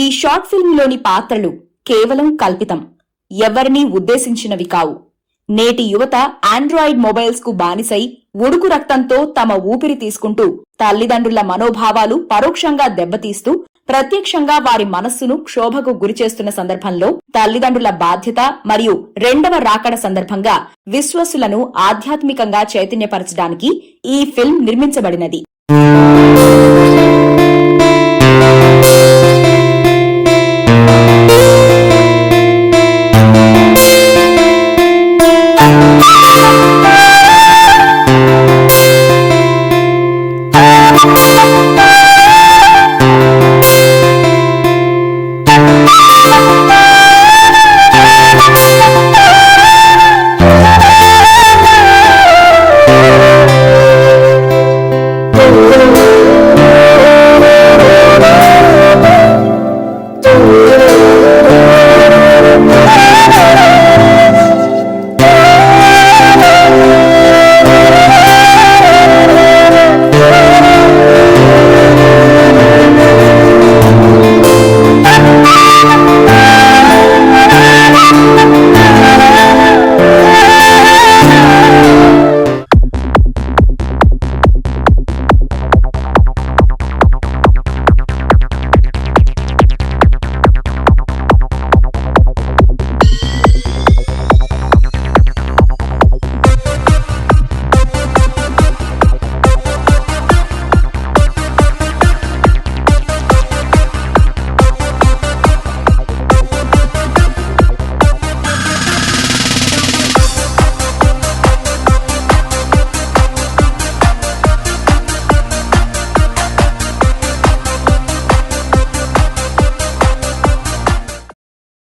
ఈ షార్ట్ ఫిల్మ్లోని పాత్రలు కేవలం కల్పితం, ఎవరినీ ఉద్దేశించినవి కావు. నేటి యువత ఆండ్రాయిడ్ మొబైల్స్ కు బానిసై ఉడుకు రక్తంతో తమ ఊపిరి తీసుకుంటూ తల్లిదండ్రుల మనోభావాలు పరోక్షంగా దెబ్బతీస్తూ ప్రత్యక్షంగా వారి మనస్సును క్షోభకు గురిచేస్తున్న సందర్భంలో తల్లిదండ్రుల బాధ్యత మరియు రెండవ రాకడ సందర్భంగా విశ్వసులను ఆధ్యాత్మికంగా చైతన్యపరచడానికి ఈ ఫిల్మ్ నిర్మించబడినది.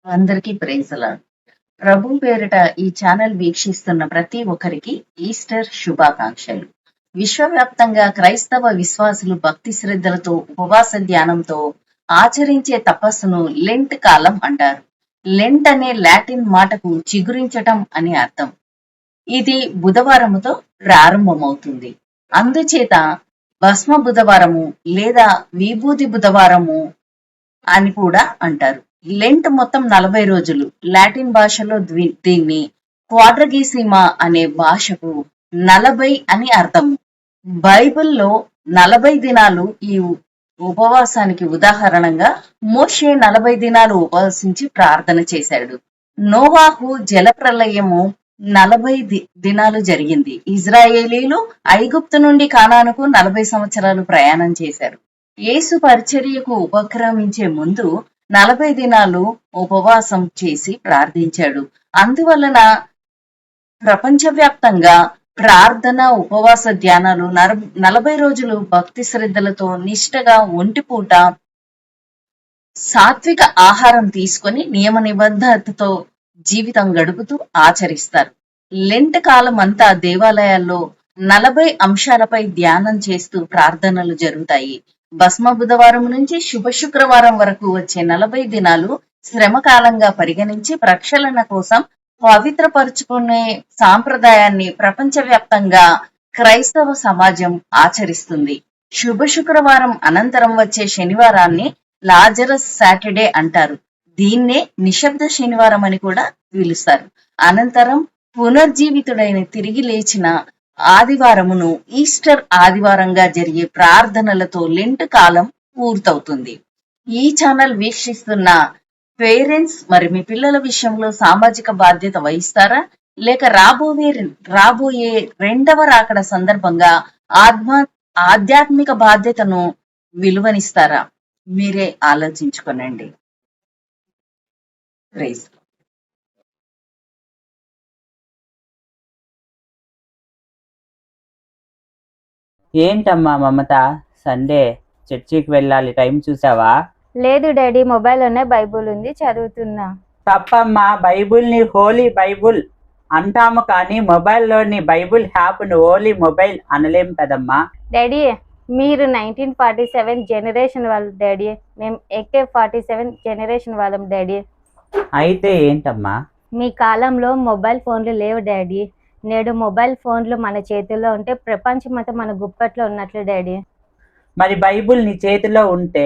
అందరికీ ప్రైజ్లా. ప్రభు పేరిట ఈ ఛానల్ వీక్షిస్తున్న ప్రతి ఒక్కరికి ఈస్టర్ శుభాకాంక్షలు. విశ్వవ్యాప్తంగా క్రైస్తవ విశ్వాసులు భక్తి శ్రద్ధలతో ఉపవాస ధ్యానంతో ఆచరించే తపస్సును లెంట్ కాలం అంటారు. లెంట్ అనే లాటిన్ మాటకు చిగురించటం అని అర్థం. ఇది బుధవారముతో ప్రారంభమవుతుంది. అందుచేత భస్మ బుధవారము లేదా విభూది బుధవారము అని కూడా అంటారు. లెంట్ మొత్తం 40 రోజులు. లాటిన్ భాషలో దీన్ని క్వాడ్రగీసిమా అనే భాషకు 40 అని అర్థం. బైబిల్లో 40 దినాలు ఈ ఉపవాసానికి ఉదాహరణగా మోషే 40 దినాలు ఉపవసించి ప్రార్థన చేశాడు. నోవాహు జలప్రలయము 40 దినాలు జరిగింది. ఇజ్రాయేలీలు ఐగుప్తు నుండి కానానుకు 40 సంవత్సరాలు ప్రయాణం చేశారు. యేసు పరిచర్యకు ఉపక్రమించే ముందు 40 దినాలు ఉపవాసం చేసి ప్రార్థించాడు. అందువలన ప్రపంచవ్యాప్తంగా ప్రార్థన ఉపవాస ధ్యానాలు 40 రోజులు భక్తి శ్రద్ధలతో నిష్టగా ఒంటిపూట సాత్విక ఆహారం తీసుకొని నియమ నిబద్ధతతో జీవితం గడుపుతూ ఆచరిస్తారు. లెంట్ కాలం అంతా దేవాలయాల్లో 40 అంశాలపై ధ్యానం చేస్తూ ప్రార్థనలు జరుగుతాయి. భస్మ బుధవారం నుంచి శుభ శుక్రవారం వరకు వచ్చే 40 దినాలు శ్రమకాలంగా పరిగణించి ప్రక్షాళన కోసం పవిత్రపరుచుకునే సాంప్రదాయాన్ని ప్రపంచవ్యాప్తంగా క్రైస్తవ సమాజం ఆచరిస్తుంది. శుభ శుక్రవారం అనంతరం వచ్చే శనివారాన్ని లాజరస్ సాటర్డే అంటారు. దీన్నే నిశ్శబ్ద శనివారం అని కూడా పిలుస్తారు. అనంతరం పునర్జీవితుడైన తిరిగి లేచిన ఆదివారమును ఈస్టర్ ఆదివారంగా జరిగే ప్రార్థనలతో లెంట్ కాలం పూర్తవుతుంది. ఈ ఛానల్ వీక్షిస్తున్న పేరెంట్స్ మరి మీ పిల్లల విషయంలో సామాజిక బాధ్యత వహిస్తారా, లేక రాబోయే రెండవ రాకడ సందర్భంగా ఆధ్యాత్మిక బాధ్యతను విలువనిస్తారా? మీరే ఆలోచించుకోనండి. ప్రైజ్. ఏంటమ్మా మమత, సండే చర్చికి వెళ్ళాలి, టైం చూసావా? లేదు డాడీ, మొబైల్లోనే బైబుల్ ఉంది, చదువుతున్నా. తప్పమ్మా, బైబుల్ని హోలీ బైబుల్ అంటాము కానీ మొబైల్లోని బైబుల్ యాప్ను హోలీ మొబైల్ అనలేం కదమ్మా. డాడీ, మీరు 1947 జనరేషన్ వాళ్ళు డాడీ, మేము AK-47 జనరేషన్ వాళ్ళం డాడీ. అయితే ఏంటమ్మా? మీ కాలంలో మొబైల్ ఫోన్లు లేవు డాడీ. నేడు మొబైల్ ఫోన్లు మన చేతుల్లో ఉంటే ప్రపంచమంతా మన గుప్పట్లో ఉన్నట్లు డాడీ. మరి బైబుల్ నీ చేతిలో ఉంటే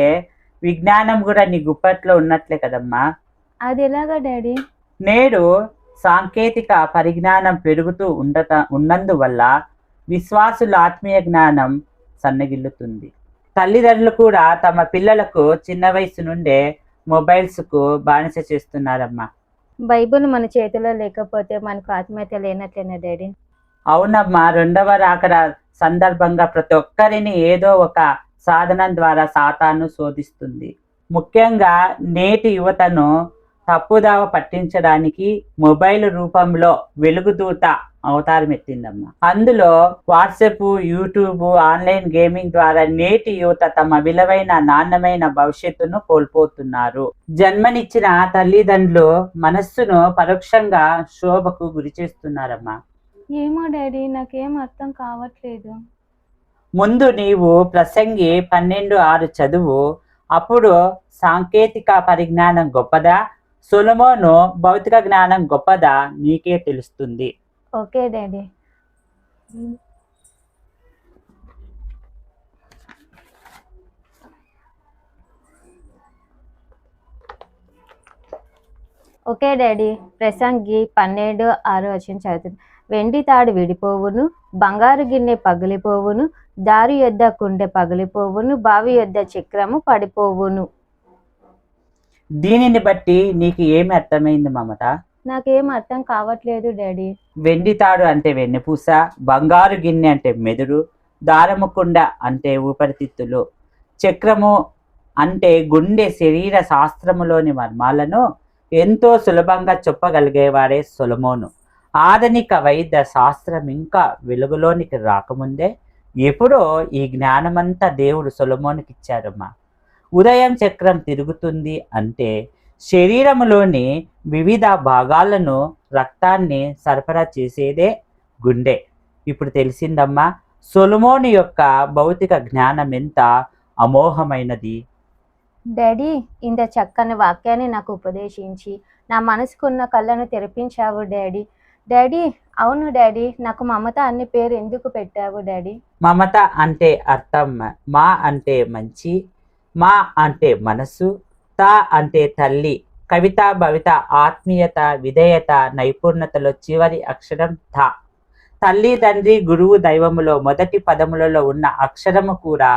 విజ్ఞానం కూడా నీ గుప్పట్లో ఉన్నట్లే కదమ్మా. అది ఎలాగా డాడీ? నేడు సాంకేతిక పరిజ్ఞానం పెరుగుతూ ఉన్నందువల్ల విశ్వాసుల ఆత్మీయ జ్ఞానం సన్నగిల్లుతుంది. తల్లిదండ్రులు కూడా తమ పిల్లలకు చిన్న వయసు నుండే మొబైల్స్కు బానిస చేస్తున్నారమ్మా. బైబుల్ మన చేతిలో లేకపోతే మనకు ఆత్మీయత లేనట్లేనా డాడీ? అవునమ్మా, రెండవ రాకడ సందర్భంగా ప్రతి ఒక్కరిని ఏదో ఒక సాధనం ద్వారా సాతాను శోధిస్తుంది. ముఖ్యంగా నేటి యువతను తప్పుదావ పట్టించడానికి మొబైల్ రూపంలో వెలుగుదూత అవతారం ఎత్తిందమ్మా. అందులో వాట్సాప్, యూట్యూబ్, ఆన్లైన్ గేమింగ్ ద్వారా నేటి యువత తమ విలువైన నాణ్యమైన భవిష్యత్తును కోల్పోతున్నారు. జన్మనిచ్చిన తల్లిదండ్రులు మనస్సును పరోక్షంగా శోభకు గురి చేస్తున్నారమ్మా. ఏమో డాడీ, నాకేం అర్థం కావట్లేదు. ముందు నీవు ప్రసంగి 12:6 చదువు. అప్పుడు సాంకేతిక పరిజ్ఞానం గొప్పదా, సొలొమోను భౌతిక జ్ఞానం గొప్పదా నీకే తెలుస్తుంది. Okay daddy. Okay daddy. ప్రసంగి 12:6 చదువుతుంది. వెండి తాడు విడిపోవును, బంగారు గిన్నె పగిలిపోవును, దారి యొద్ద కుండె పగిలిపోవును, బావి యొద్ద చక్రము పడిపోవును. దీనిని బట్టి నీకు ఏమి అర్థమైంది మమత? నాకేం అర్థం కావట్లేదు డాడీ. వెండి తాడు అంటే వెన్నెపూస, బంగారు గిన్నె అంటే మెదుడు, దారము కుండ అంటే ఊపిరితిత్తులు, చక్రము అంటే గుండె శరీర శాస్త్రములోని మర్మాలను ఎంతో సులభంగా చెప్పగలిగేవాడే సొలొమోను. ఆధునిక వైద్య శాస్త్రం ఇంకా వెలుగులోనికి రాకముందే ఎప్పుడో ఈ జ్ఞానమంతా దేవుడు సొలొమోనుకి ఇచ్చారమ్మా. ఉదయం చక్రం తిరుగుతుంది అంటే శరీరంలోని వివిధ భాగాలను రక్తాన్ని సరఫరా చేసేదే గుండె. ఇప్పుడు తెలిసిందమ్మా సొలొమోను యొక్క భౌతిక జ్ఞానం ఎంత అమోఘమైనది. డాడీ, ఇంత చక్కని వాక్యాన్ని నాకు ఉపదేశించి నా మనసుకున్న కళ్ళను తెరిపించావు డాడీ. డాడీ, అవును డాడీ, నాకు మమత అనే పేరు ఎందుకు పెట్టావు డాడీ? మమత అంటే అర్థం మా అంటే మంచి, మా అంటే మనసు, తా అంటే తల్లి. కవిత, భవిత, ఆత్మీయత, విధేయత, నైపుణ్యతలో చివరి అక్షరం థా. తల్లి, తండ్రి, గురువు, దైవములో మొదటి పదములలో ఉన్న అక్షరము కూడా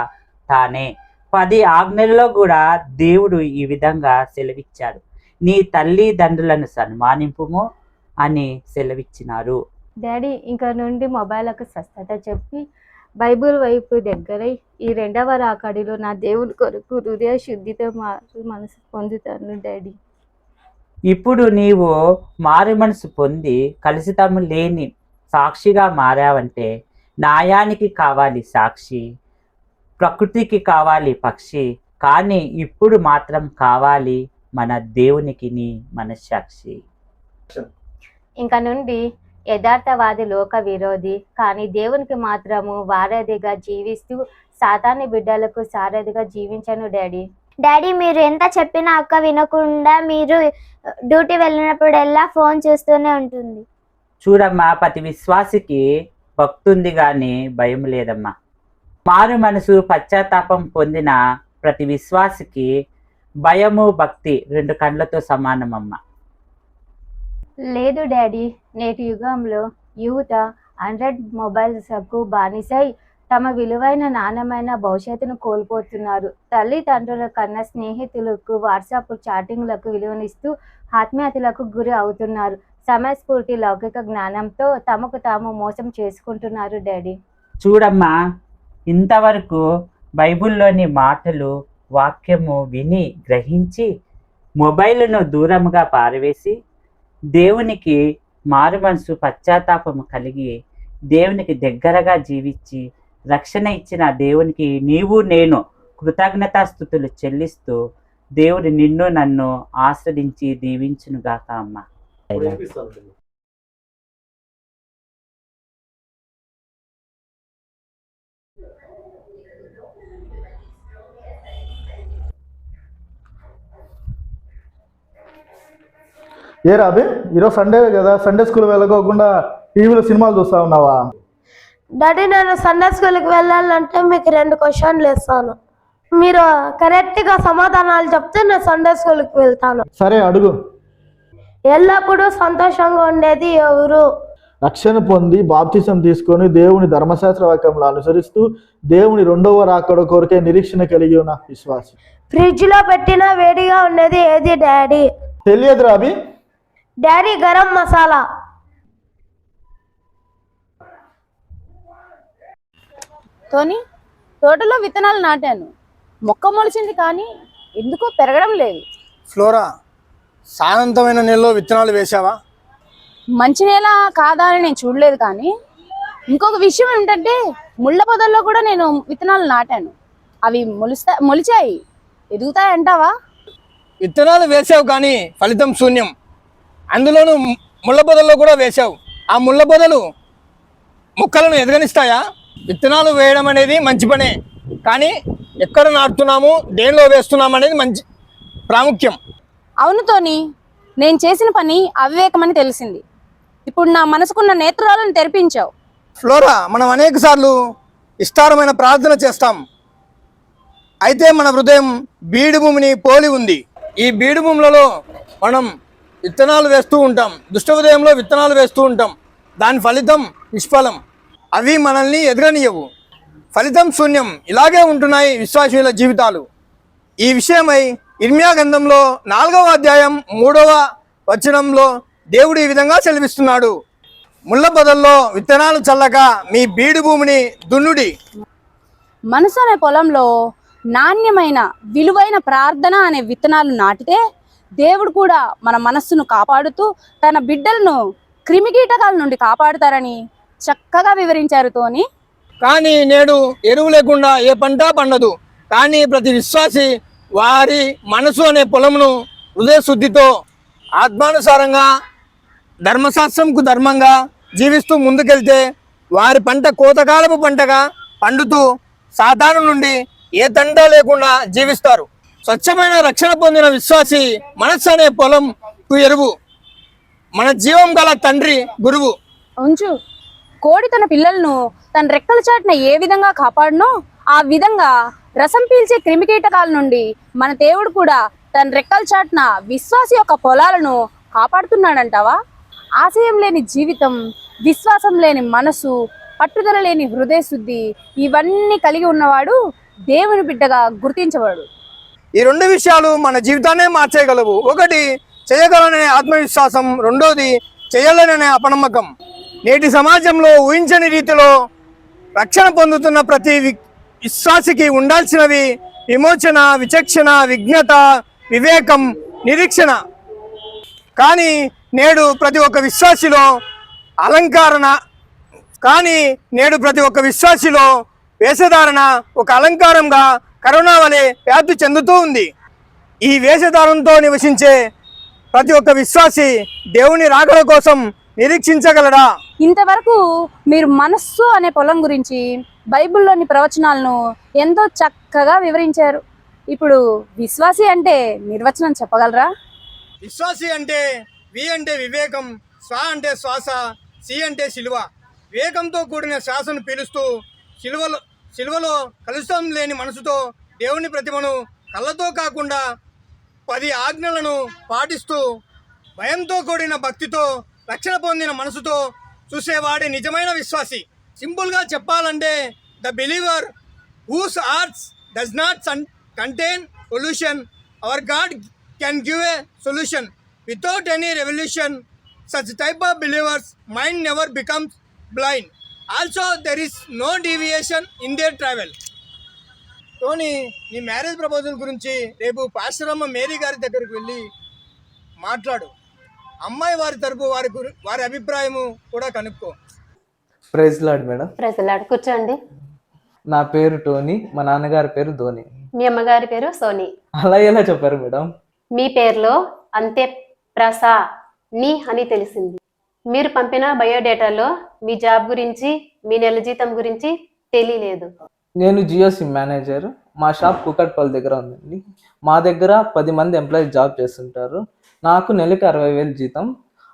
తానే. 10 ఆజ్ఞలలో కూడా దేవుడు ఈ విధంగా సెలవిచ్చాడు, నీ తల్లిదండ్రులను సన్మానింపుము అని సెలవిచ్చినారు. డాడీ, ఇంకా నుండి మొబైల్కు స్వస్థత చెప్పి బైబుల్ వైపు దగ్గరై ఈ 2వ రాకడిలో నా దేవుడి కొరకు హృదయ శుద్ధితో మనసు పొందుతాను డాడీ. ఇప్పుడు నీవు మారు మనసు పొంది కలుషితము లేని సాక్షిగా మారావంటే న్యాయానికి కావాలి సాక్షి, ప్రకృతికి కావాలి పక్షి, కానీ ఇప్పుడు మాత్రం కావాలి మన దేవునికి నీ మనస్సాక్షి. ఇంకా నుండి యథార్థవాది లోక విరోధి, కానీ దేవునికి మాత్రము వారధిగా జీవిస్తూ సాతాని బిడ్డలకు సారథిగా జీవించను డాడీ. డాడీ, మీరు ఎంత చెప్పినా అక్క వినకుండా మీరు డ్యూటీ వెళ్ళినప్పుడల్లా ఫోన్ చూస్తూనే ఉంటుంది. చూడమ్మా, ప్రతి విశ్వాసికి భక్తుంది కానీ భయం లేదమ్మా. మారు మనసు పశ్చాత్తాపం పొందిన ప్రతి విశ్వాసికి భయము భక్తి 2 కండ్లతో సమానమమ్మా. లేదు డాడీ, నేటి యుగంలో యువత ఆండ్రాయిడ్ మొబైల్స్కు బానిసై తమ విలువైన నాణ్యమైన భవిష్యత్తును కోల్పోతున్నారు. తల్లిదండ్రుల కన్నా స్నేహితులకు వాట్సాప్ చాటింగ్లకు విలువనిస్తూ ఆత్మీయతలకు గురి అవుతున్నారు. సమయస్ఫూర్తి లౌకిక జ్ఞానంతో తమకు తాము మోసం చేసుకుంటున్నారు డాడీ. చూడమ్మా, ఇంతవరకు బైబిల్లోని మాటలు వాక్యము విని గ్రహించి మొబైల్ను దూరంగా పారవేసి దేవునికి మారు మనసు పశ్చాత్తాపము కలిగి దేవునికి దగ్గరగా జీవించి రక్షణ ఇచ్చిన దేవునికి నీవు నేను కృతజ్ఞతాస్తుతులు చెల్లిస్తూ దేవుడు నిన్ను నన్ను ఆస్వాదించి దీవించునుగాక అమ్మా. ఏ రాబి, ఈరోజు సండే కదా, సండే స్కూల్ వెళ్ళకోకుండా టీవీలో సినిమాలు చూస్తా ఉన్నావా? డాడీ, నేను సండే స్కూల్కి వెళ్ళాలంటే మీకు 2 క్వశ్చన్లు ఇస్తాను. మీరు కరెక్ట్గా సమాధానాలు చెప్తే నేను సండే స్కూల్కి వెళ్తాను. సరే అడుగు. ఎల్లప్పుడూ సంతోషంగా ఉండేది ఎవరు? రక్షణ పొంది బాప్తిసం తీసుకొని దేవుని ధర్మశాస్త్ర వాక్యంలో అనుసరిస్తూ దేవుని రెండవ రాకడ కొరకే నిరీక్షణ కలిగి ఉన్న విశ్వాసి. ఫ్రిడ్జ్ లో పెట్టిన వేడిగా ఉండేది ఏది డాడీ? తెలియదురా అభి. డాడీ గరం మసాలా. తోని తోటలో విత్తనాలు నాటాను, మొక్క మొలిచింది కానీ ఎందుకో పెరగడం లేదు. ఫ్లోరా, సాయంత్రమైన నెలలో విత్తనాలు వేసావా? మంచి నేల కాదా అని నేను చూడలేదు, కానీ ఇంకొక విషయం ఏంటంటే ముళ్ళ పొదల్లో కూడా నేను విత్తనాలు నాటాను. అవి మొలిచాయి, ఎదుగుతాయి అంటావా? విత్తనాలు వేసావు కానీ ఫలితం శూన్యం. అందులోనూ ముళ్ళ పొదల్లో కూడా వేసావు. ఆ ముళ్ళ పొదలు మొక్కలను ఎదగనిస్తాయా? విత్తనాలు వేయడం అనేది మంచి పనే, కానీ ఎక్కడ నాటుతున్నాము, దేనిలో వేస్తున్నాము అనేది మంచి ప్రాముఖ్యం. అవును తోని, నేను చేసిన పని అవివేకమని తెలిసింది. ఇప్పుడు నా మనసుకున్న నేత్రాలను తెరిపించావు. ఫ్లోరా, మనం అనేక సార్లు ఇష్టారమైన ప్రార్థన చేస్తాం, అయితే మన హృదయం బీడు భూమిని పోలి ఉంది. ఈ బీడు భూములలో మనం విత్తనాలు వేస్తూ ఉంటాం, దుష్ట హృదయంలో విత్తనాలు వేస్తూ ఉంటాం. దాని ఫలితం నిష్ఫలం, అవి మనల్ని ఎదగనియవు, ఫలితం శూన్యం. ఇలాగే ఉంటున్నాయి విశ్వాసీయుల జీవితాలు. ఈ విషయమై ఇర్మియా గ్రంథంలో 4వ అధ్యాయం 3వ వచనంలో దేవుడు ఈ విధంగా సెలవిస్తున్నాడు: ముళ్ళ పొదల్లో విత్తనాలు చల్లక మీ బీడు భూమిని దున్నుడి. మనసు అనే పొలంలో నాణ్యమైన విలువైన ప్రార్థన అనే విత్తనాలు నాటితే దేవుడు కూడా మన మనస్సును కాపాడుతూ తన బిడ్డలను క్రిమికీటకాల నుండి కాపాడుతారని చక్కగా వివరించారు తోని. కానీ నేడు ఎరువు లేకుండా ఏ పంట పండదు. కానీ ప్రతి విశ్వాసి వారి మనసు అనే పొలమును హృదయ శుద్ధితో ఆత్మానుసారంగా ధర్మశాస్త్రంకు ధర్మంగా జీవిస్తూ ముందుకెళ్తే వారి పంట కోతకాలపు పంటగా పండుతూ సాతాను నుండి ఏ తంట లేకుండా జీవిస్తారు. స్వచ్ఛమైన రక్షణ పొందిన విశ్వాసి మనస్సు అనే పొలంకు ఎరువు, మన జీవం గల తండ్రి గురువు. ఉంచు, కోడి తన పిల్లలను తన రెక్కల చాటున ఏ విధంగా కాపాడునో ఆ విధంగా రసం పీల్చే క్రిమికీటకాల నుండి మన దేవుడు కూడా తన రెక్కల చాటున విశ్వాసి యొక్క పొలాలను కాపాడుతున్నాడంటావా? ఆశయం లేని జీవితం, విశ్వాసం లేని మనసు, పట్టుదల లేని హృదయ శుద్ధి ఇవన్నీ కలిగి ఉన్నవాడు దేవుని బిడ్డగా గుర్తించబడు. ఈ రెండు విషయాలు మన జీవితాన్నే మార్చేయగలవు. ఒకటి చేయగలననే ఆత్మవిశ్వాసం, రెండోది చేయలేననే అపనమ్మకం. నేటి సమాజంలో ఊహించని రీతిలో రక్షణ పొందుతున్న ప్రతి విశ్వాసికి ఉండాల్సినవి విమోచన, విచక్షణ, విజ్ఞత, వివేకం, నిరీక్షణ. కానీ నేడు ప్రతి ఒక్క విశ్వాసిలో వేషధారణ ఒక అలంకారంగా కరోనా వలె వ్యాప్తి చెందుతూ ఉంది. ఈ వేషధారణతో నివసించే ప్రతి ఒక్క విశ్వాసి దేవుని రాకడ కోసం నిరీక్షించగలరా? ఇంతవరకు మీరు మనస్సు అనే పొలం గురించి బైబిల్లోని ప్రవచనాలను ఎంతో చక్కగా వివరించారు. ఇప్పుడు విశ్వాసి అంటే నిర్వచనం చెప్పగలరా? విశ్వాసి అంటే వి అంటే వివేకం, స్వ అంటే శ్వాస, సి అంటే శిలువ. వివేకంతో కూడిన శ్వాసను పీలుస్తూ శిలువలో కలుషం లేని మనసుతో దేవుని ప్రతిమను కళ్ళతో కాకుండా 10 ఆజ్ఞలను పాటిస్తూ భయంతో కూడిన భక్తితో రక్షణ పొందిన మనసుతో చూసేవాడే నిజమైన విశ్వాసి. సింపుల్గా చెప్పాలంటే the believer whose hearts does not contain pollution, our God can give a solution without any revolution. Such type of believers mind never becomes blind. Also there is no deviation in their travel. Tony, నీ marriage proposal గురించి రేపు పాస్టరమ్మ Mary గారి దగ్గరికి వెళ్ళి మాట్లాడు. అమ్మాయి వారి తరపు వారి అభిప్రాయము కూడా కనుక్కో. Praise Lord madam. Praise Lord. కూర్చోండి. నా పేరు టోనీ, మా నాన్నగారి పేరు ధోని. మీ అమ్మగారి పేరు సోని. అలా ఎలా చెప్పారు మేడం? మీ పేరులో అంతే ప్రసా ని అని తెలిసింది. మీరు పంపిన బయోడేటాలో మీ జాబ్ గురించి, మీ నెల జీతం గురించి తెలియలేదు. నేను జియో సిమ్ మేనేజర్. మా షాప్ కుకట్పల్లి దగ్గర ఉందండి. మా దగ్గర 10 మంది ఎంప్లాయీస్ జాబ్ చేస్తుంటారు. నాకు నెలకి 60,000 జీతం.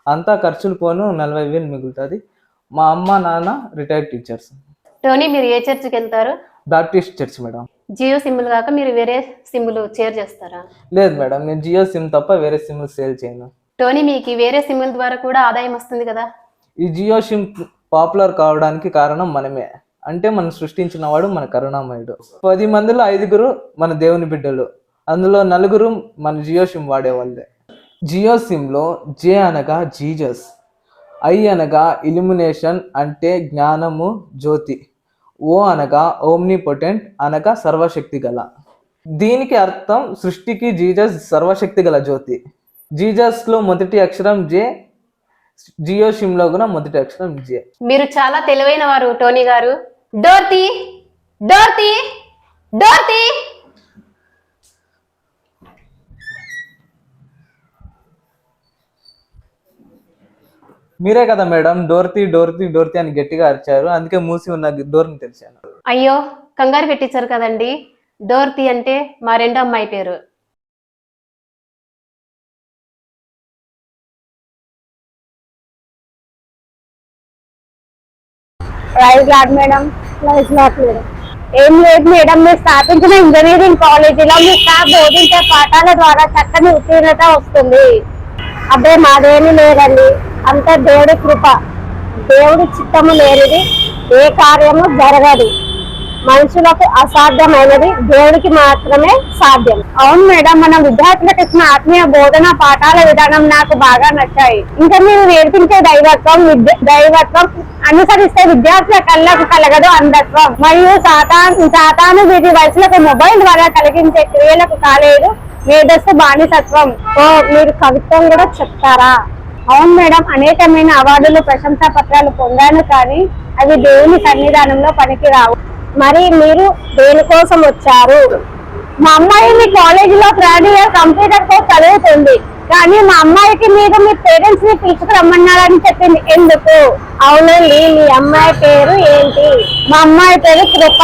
అంతా ఖర్చులు పోను 40,000 మిగులుతుంది. మా అమ్మ నాన్న రిటైర్డ్ టీచర్స్. టోనీ, మీరు ఏ చర్చికి వెళ్తారు? Baptist church madam. జియో సిమ్లు కాక మీరు వేరే సిమ్లు షేర్ చేస్తారా? లేదు మేడం, నేను జియో సిమ్ తప్ప వేరే సిమ్లు సేల్ చేయను. టోనీ, మీకు వేరే సిమ్ల ద్వారా కూడా ఆదాయం వస్తుంది కదా? ఈ జియో సిమ్ పాపులర్ కావడానికి కారణం మనమే. అంటే మనం సృష్టించిన వాడు మన కరుణామయుడు. 10 మందిలో 5 మన దేవుని బిడ్డలు, అందులో 4 మన జియో సిమ్ వాడేవాళ్ళే. జియో సిమ్లో జే అనగా జీజస్, ఐ అనగా ఇల్యూమినేషన్ అంటే జ్ఞానము జ్యోతి, ఓ అనగా ఓమ్నిపోటెంట్ అనగా సర్వశక్తి గల. దీనికి అర్థం సృష్టికి జీజస్ సర్వశక్తి గల జ్యోతి. జీజస్లో మొదటి అక్షరం జే, జియో సిమ్లో కూడా మొదటి అక్షరం జే. మీరు చాలా తెలివైన వారు టోనీ గారు. డోర్తీ, డోర్తీ, డోర్తీ. మీరే కదా మేడం డోర్తీ డోర్తీ డోర్తీ అని గట్టిగా అరిచారు, అందుకే మూసి ఉన్న డోర్ని తెరిచాను. అయ్యో, కంగారు పెట్టించారు కదండి. డోర్తీ అంటే మా రెండో అమ్మాయి పేరు. Praise Lord madam. Praise Lord madam. ఏం లేదు మేడం, మీరు స్థాపించిన ఇంజనీరింగ్ కాలేజీలో మీ స్టాఫ్ బోధించే పాఠాల ద్వారా చక్కని ఉత్తీర్ణత వస్తుంది. అదే మాదేమీ లేదండి, అంత దేవుడి కృప. దేవుడి చిత్తము లేనిది ఏ కార్యము జరగదు. మనుషులకు అసాధ్యమైనది దేవుడికి మాత్రమే సాధ్యం. అవును మేడం, మన విద్యార్థులకు ఇచ్చిన ఆత్మీయ బోధన పాఠాల విధానం నాకు బాగా నచ్చాయి. ఇంకా మీరు నేర్పించే దైవత్వం అనుసరిస్తే విద్యార్థుల కళ్ళకు కలగదు అంధత్వం. మరియు సాతాను వీటి వయసులకు మొబైల్ ద్వారా కలిగించే క్రియలకు కాలేదు మేధస్సు బానిసత్వం. ఓ, మీరు కవిత్వం కూడా చెప్తారా? అవును మేడం, అనేకమైన అవార్డులు ప్రశంసా పత్రాలు పొందాను, కానీ అవి దేవుని సన్నిధానంలో పనికి రావు. మరి మీరు దేనికోసం వచ్చారు? మా అమ్మాయి మీ కాలేజీలో 3rd ఇయర్ కంప్యూటర్ కోర్స్ చదువుతుంది, కానీ మా అమ్మాయికి మీరు మీ పేరెంట్స్ ని పిలుచుకురమ్మన్నారని చెప్పింది. ఎందుకు? అవునండి, మీ అమ్మాయి పేరు ఏంటి? మా అమ్మాయి పేరు కృప.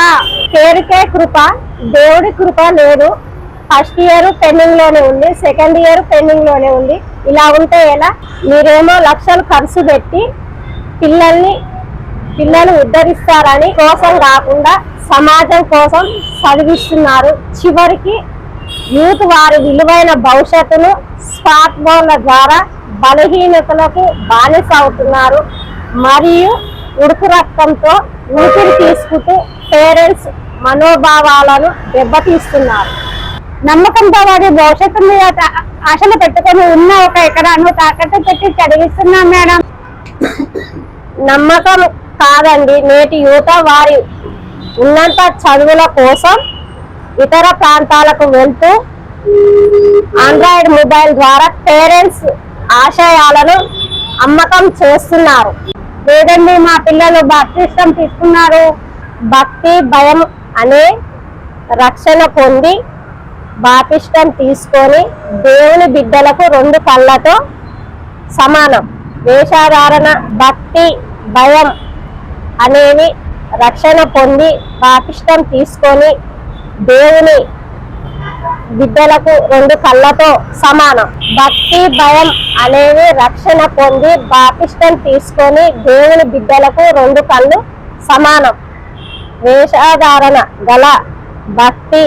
పేరుకే కృప, దేవుడి కృప లేదు. 1st ఇయర్ పెండింగ్ లోనే ఉంది, 2nd ఇయర్ పెండింగ్ లోనే ఉంది. ఇలా ఉంటే ఎలా? మీరేమో లక్షలు ఖర్చు పెట్టి పిల్లలు ఉద్ధరిస్తారని కోసం కాకుండా సమాజం కోసం చదివిస్తున్నారు. చివరికి యూత్ వారి విలువైన భవిష్యత్తును స్మార్ట్ ఫోన్ల ద్వారా బలహీనతలకు బానిస అవుతున్నారు. మరియు ఉడుకు రక్తంతో ఊపిరి తీసుకుంటూ పేరెంట్స్ మనోభావాలను దెబ్బతీస్తున్నారు. నమ్మకంతో వారి భవిష్యత్తు మీద ఆశలు పెట్టుకొని ఉన్న ఒక ఎకరాను తాకట్టు పెట్టి చదివిస్తున్నాం మేడం. నమ్మకం కాదండి, నేటి యువత వారి ఉన్నత చదువుల కోసం ఇతర ప్రాంతాలకు వెళ్తూ ఆండ్రాయిడ్ మొబైల్ ద్వారా పేరెంట్స్ ఆశయాలను అమ్మకం చేస్తున్నారు. లేదండి, మా పిల్లలు బాప్తిస్మం తీసుకున్నారు. భక్తి భయం అనే రక్షణ పొంది బాప్తిస్మం తీసుకొని దేవుని బిడ్డలకు 2 కళ్ళతో సమానం. వేషధారణ, భక్తి భయం అనేవి రక్షణ పొంది బాప్తిస్మం తీసుకొని దేవుని బిడ్డలకు 2 కళ్ళతో సమానం. భక్తి భయం అనేవి రక్షణ పొంది బాప్తిస్మం తీసుకొని దేవుని బిడ్డలకు 2 కళ్ళు సమానం. వేషధారణ గల భక్తి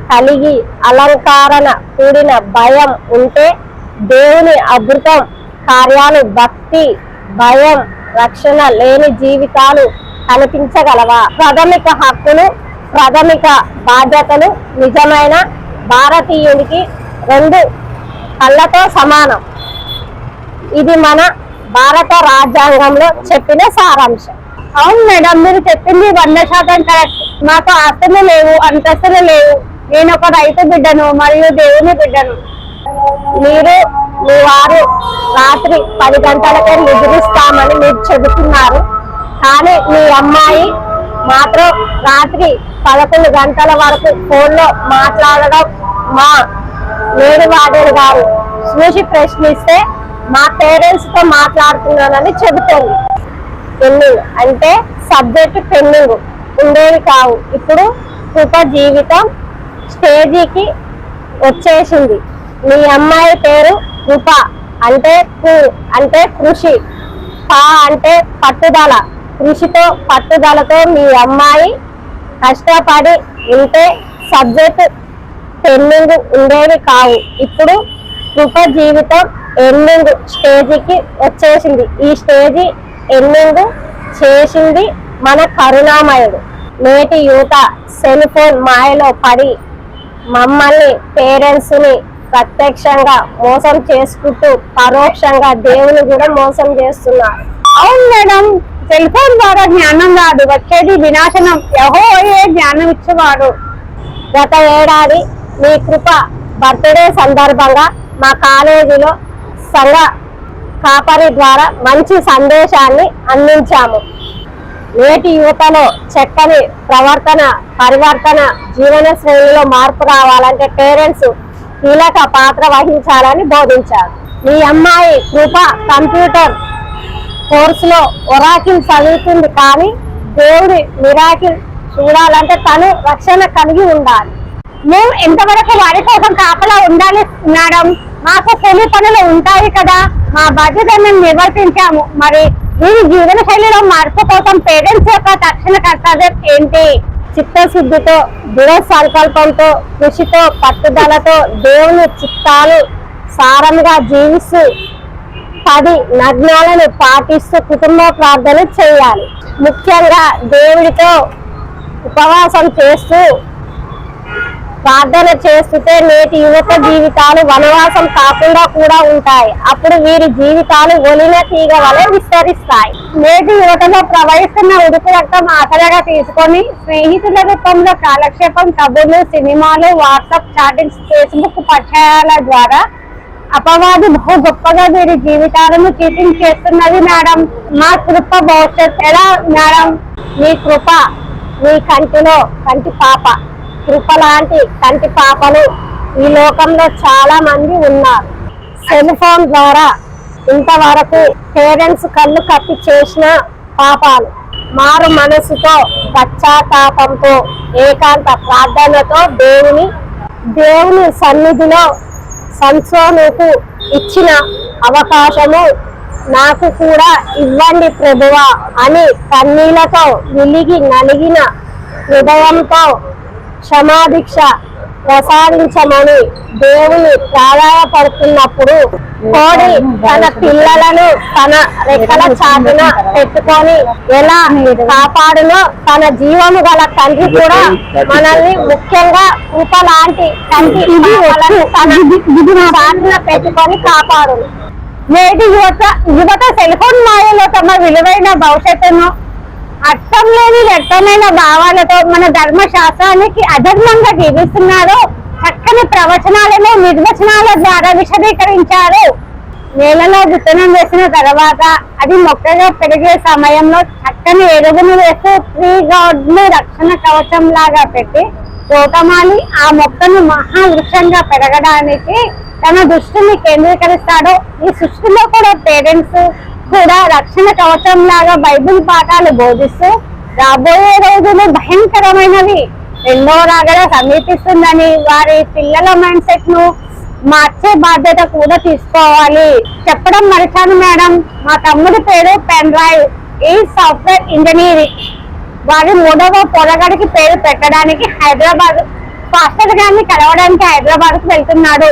కలిగి అలంకరణ కూడిన భయం ఉంటే దేవుని అద్భుతం కార్యాలు, భక్తి భయం రక్షణ లేని జీవితాలు కనిపించగలవా? ప్రాథమిక హక్కులు, ప్రాథమిక బాధ్యతలు నిజమైన భారతీయుడికి 2 కళ్ళతో సమానం. ఇది మన భారత రాజ్యాంగంలో చెప్పిన సారాంశం. అవును మేడం, మీరు చెప్పింది 100% కరెక్ట్. మాకు ఆస్తులు లేవు, అంతస్తులు లేవు. నేను ఒక రైతు బిడ్డను మరియు దేవుని బిడ్డను. మీరు మీ వారు రాత్రి 10 గంటలకే నిద్రిస్తామని మీరు చెబుతున్నారు, కానీ మీ అమ్మాయి మాత్రం రాత్రి 11 గంటల వరకు ఫోన్లో మాట్లాడడం మా లేడీ వార్డెన్ గారు చూసి ప్రశ్నిస్తే మా పేరెంట్స్ తో మాట్లాడుతున్నానని చెబుతోంది. పెండింగ్ అంటే సబ్జెక్ట్ పెండింగ్ ఉండేవి కావు. ఇప్పుడు కృప జీవితం స్టేజీకి వచ్చేసింది. మీ అమ్మాయి పేరు కృప అంటే అంటే కృషి, పా అంటే పట్టుదల. కృషితో పట్టుదలతో మీ అమ్మాయి కష్టపడి ఉంటే సబ్జెక్ట్ పెండింగ్ ఉండేవి కావు. ఇప్పుడు కృప జీవితం ఎండింగ్ స్టేజికి వచ్చేసింది. ఈ స్టేజి ఎండింగ్ చేసింది మన కరుణామయుడు. నేటి యువత సెల్ ఫోన్ మాయలో పడి మమ్మల్ని పేరెంట్స్ ని ప్రత్యక్షంగా మోసం చేసుకుంటూ పరోక్షంగా దేవుని కూడా మోసం చేస్తున్నారు. అవును మేడం, సెల్ ఫోన్ ద్వారా జ్ఞానం రాదు, వచ్చేది వినాశనం. యెహోవాయే జ్ఞానం ఇచ్చేవాడు. గత ఏడాది మీ కృప బర్త్డే సందర్భంగా మా కాలేజీలో సంఘ కాపరి ద్వారా మంచి సందేశాన్ని అందించాము. నేటి యువతలో చక్కని పరివర్తన జీవన శైలిలో మార్పు రావాలంటే పేరెంట్స్ కీలక పాత్ర వహించాలని బోధించారు. మీ అమ్మాయి కృప కంప్యూటర్ కోర్సులో ఒరాకిల్ చదువుతుంది, కానీ దేవుడి మిరాకిల్ చూడాలంటే తను రక్షణ కలిగి ఉండాలి. మేము ఎంతవరకు వారి కోసం కాపలా ఉండాలి మేడం? మాకు కొన్ని పనులు ఉంటాయి కదా, మా బాధ్యతను మేము నిర్వర్తించాము. మరి వీరి జీవన శైలిలో మార్పు కోసం పేరెంట్స్ యొక్క తక్షణ కర్తవ్యం ఏంటి? చిత్తశుద్ధితో, దృఢ సంకల్పంతో, కృషితో, పట్టుదలతో దేవుని చిత్తాలు సారంగా జీవిస్తూ 10 నగ్నాలను పాటిస్తూ కుటుంబ ప్రార్థన చేయాలి. ముఖ్యంగా దేవుడితో ఉపవాసం చేస్తూ ప్రార్థన చేస్తుంటే నేటి యువత జీవితాలు వనవాసం కాకుండా కూడా ఉంటాయి. అప్పుడు వీరి జీవితాలు ఒలిన తీగ వలె విస్తరిస్తాయి. నేటి యువతలో ప్రవహిస్తున్న ఉడుకు రక్తం ఆసరాగా తీసుకొని స్నేహితుల రూపంలో కాలక్షేపం, కబుర్లు, సినిమాలు, వాట్సాప్ చాటింగ్స్, ఫేస్బుక్ పరిచయాల ద్వారా అపవాది బహు గొప్పగా వీరి జీవితాలను చీటింగ్ చేస్తున్నది మేడం. మా కృప భవిష్యత్ ఎలా మేడం? మీ కృప మీ కంటిలో కంటి పాప. కృప లాంటి కంటి పాపలు ఈ లోకంలో చాలా మంది ఉన్నారు. సెల్ ఫోన్ ద్వారా ఇంతవరకు పేరెంట్స్ కళ్ళు కప్పి చేసిన పాపాలు మారు మనసుతో, పశ్చాత్తాపంతో, ఏకాంత ప్రార్థనతో దేవుని సన్నిధిలో సంసోనుకు ఇచ్చిన అవకాశము నాకు కూడా ఇవ్వండి ప్రభువా అని కన్నీళ్లతో నలిగిన హృదయంతో క్షమాభిక్ష ప్రసాదించమని దేవుని ప్రాధాయపడుతున్నప్పుడు కోడి తన పిల్లలను తన రెక్కల చాటున పెట్టుకొని ఎలా కాపాడునో తన జీవము గల తండ్రి కూడా మనల్ని ముఖ్యంగా కృప లాంటి తండ్రి తన చాటున పెట్టుకొని కాపాడును. నేటి యువత సెల్ ఫోన్ మాయలో తమ విలువైన భవిష్యత్తును అర్థం లేని వ్యక్తమైన భావాలతో మన ధర్మశాస్త్రానికి అధర్మంగా జీవిస్తున్నారు. చక్కని ప్రవచనాలను నిర్వచనాల ద్వారా విశదీకరించారు. నేలలో విత్తనం వేసిన తర్వాత అది మొక్కగా పెరిగే సమయంలో చక్కని ఎరువును వేస్తూ ట్రీ గార్డ్ ను రక్షణ కవచం లాగా పెట్టి తోటమాలి ఆ మొక్కను మహావృక్షంగా పెరగడానికి తన దృష్టిని కేంద్రీకరిస్తాడు. ఈ సృష్టిలో కూడా పేరెంట్స్ కూడా రక్షణ కవచం లాగా బైబిల్ పాఠాలు బోధిస్తూ రాబోయే రోజులు భయంకరమైనవి, రెండో రాగడ సమీపిస్తుందని వారి పిల్లల మైండ్ సెట్ ను మార్చే బాధ్యత కూడా తీసుకోవాలి. చెప్పడం మరిచాను మేడం, మా తమ్ముడి పేరు పెన్ డ్రైవ్, ఈ సాఫ్ట్వేర్ ఇంజనీరింగ్. వారి 3వ పొరగడికి పేరు పెట్టడానికి హైదరాబాద్ పాస్టర్ గారిని కలవడానికి హైదరాబాద్ కు వెళ్తున్నాడు.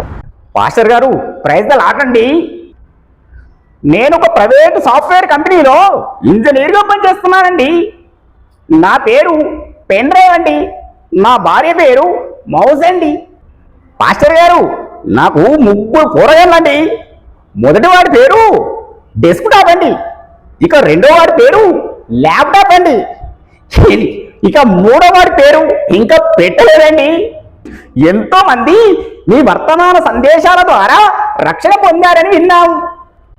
పాస్టర్ గారు, ప్రైజ్ ద లార్డ్ అండి. నేను ఒక ప్రైవేట్ సాఫ్ట్వేర్ కంపెనీలో ఇంజనీర్గా పనిచేస్తున్నానండి. నా పేరు పెన్ డ్రైవ్ అండి. నా భార్య పేరు మౌస్ అండి. పాస్టర్ గారు, నాకు 3 కూరగాయలండి. మొదటి వాడి పేరు డెస్క్ టాప్ అండి, ఇక రెండో వాడి పేరు ల్యాప్టాప్ అండి, ఇక 3వ వాడి పేరు ఇంకా పెట్టలేదండి. ఎంతో మంది మీ వర్తమాన సందేశాల ద్వారా రక్షణ పొందారని విన్నాం.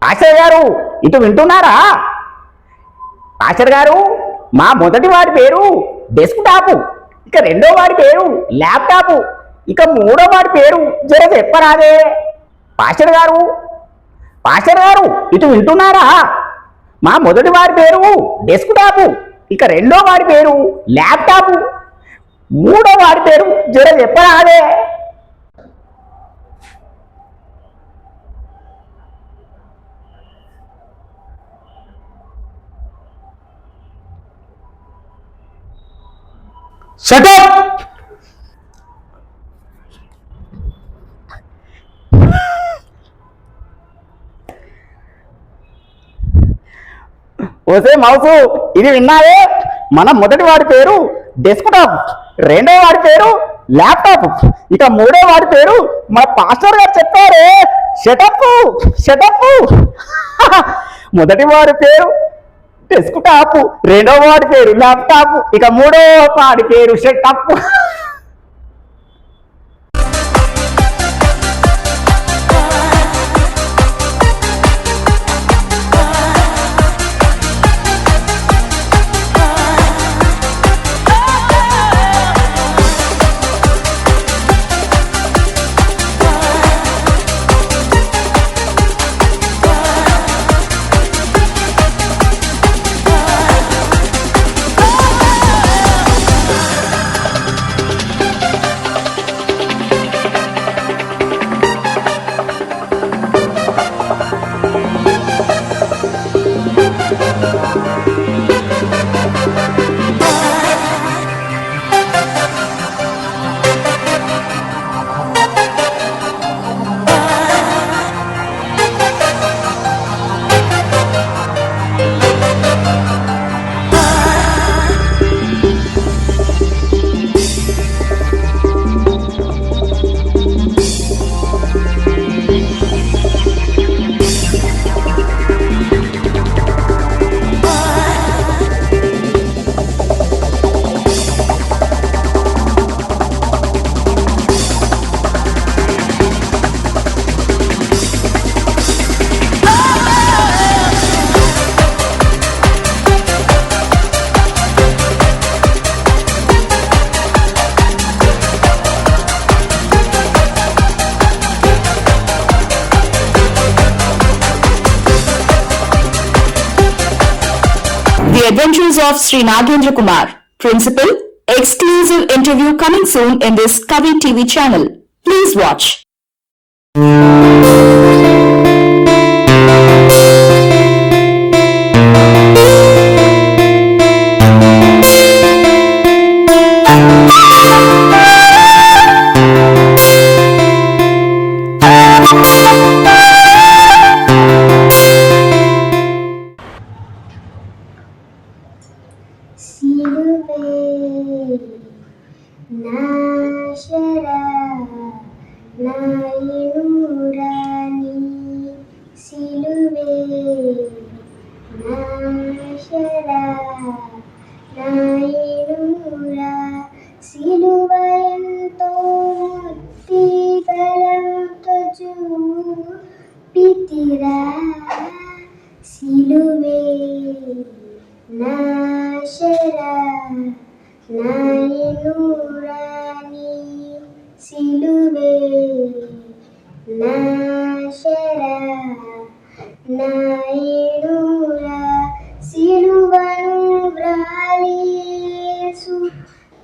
పాస్టర్ గారు, ఇటు వింటున్నారా? పాస్టర్ గారు, మా మొదటి వాడి పేరు డెస్క్ టాప్, ఇక రెండో వాడి పేరు ల్యాప్టాప్, ఇక 3వ వాడి పేరు జర చెప్పరాదే? పాస్టర్ గారు, పాస్టర్ గారు, ఇటు వింటున్నారా? మా మొదటి వాడి పేరు డెస్క్ టాప్, ఇక రెండో వాడి పేరు ల్యాప్టాప్, 3వ వాడి పేరు జర చెప్పరాదే? Shut up! ఓసే మౌసు, ఇది విన్నావే? మన మొదటి వాడి పేరు డెస్క్టాప్, రెండో వాడి పేరు ల్యాప్టాప్, ఇక మూడో వాడి పేరు మన పాస్టర్ గారు చెప్పారే షటప్ షటప్. మొదటి వాడి పేరు డెస్క్టాప్, రెండో వాడి పేరు ల్యాప్టాప్, ఇక మూడో వాడి పేరు shut up. The Adventures of Sri Nagendra Kumar, Principal. Exclusive interview coming soon in this Kavi TV channel. Please watch.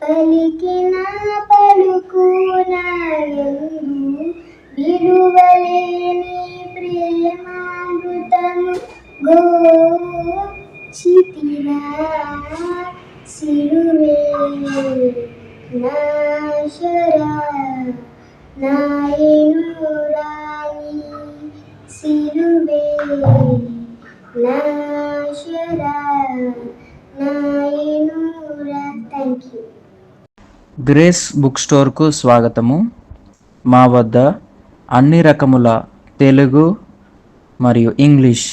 పలికిన పలుకు నాయందు విలువలేని ప్రేమామృతము గోచితిరా సిలువే నాశరా నాయనురాని సిలువే నాశరా నాయనురా. Thank you. గ్రేస్ బుక్ స్టోర్కు స్వాగతము. మా వద్ద అన్ని రకముల తెలుగు మరియు ఇంగ్లీష్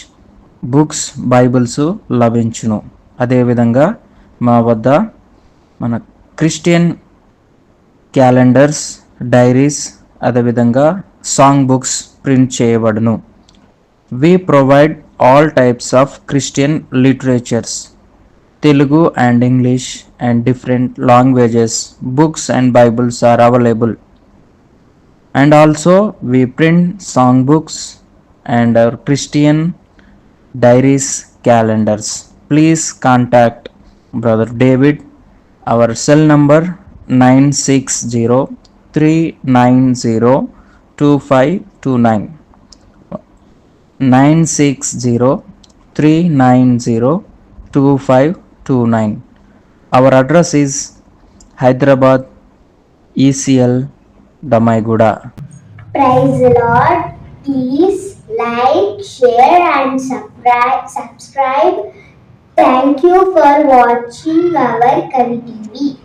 బుక్స్ బైబిల్స్ లభించును. అదేవిధంగా మా వద్ద మన క్రిస్టియన్ క్యాలెండర్స్, డైరీస్, అదేవిధంగా సాంగ్ బుక్స్ ప్రింట్ చేయబడును. We provide all types of Christian literatures, Telugu and English and different languages. Books and Bibles are available. And also we print song books and our Christian diaries, calendars. Please contact Brother David. Our cell number 9603902529. 9603902529. Our address is Hyderabad, ECL, Damaiguda. Praise the Lord. Please like, share and subscribe Thank you for watching our Kavi TV.